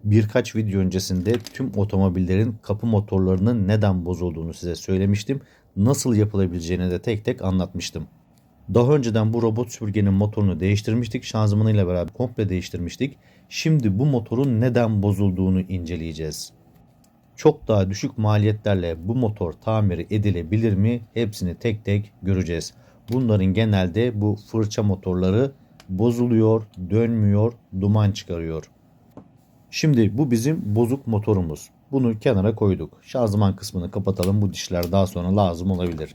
Birkaç video öncesinde tüm otomobillerin kapı motorlarının neden bozulduğunu size söylemiştim. Nasıl yapılabileceğini de tek tek anlatmıştım. Daha önceden bu robot süpürgenin motorunu değiştirmiştik. Şanzımanıyla beraber komple değiştirmiştik. Şimdi bu motorun neden bozulduğunu inceleyeceğiz. Çok daha düşük maliyetlerle bu motor tamiri edilebilir mi? Hepsini tek tek göreceğiz. Bunların genelde bu fırça motorları bozuluyor, dönmüyor, duman çıkarıyor. Şimdi bu bizim bozuk motorumuz. Bunu kenara koyduk. Şanzıman kısmını kapatalım. Bu dişler daha sonra lazım olabilir.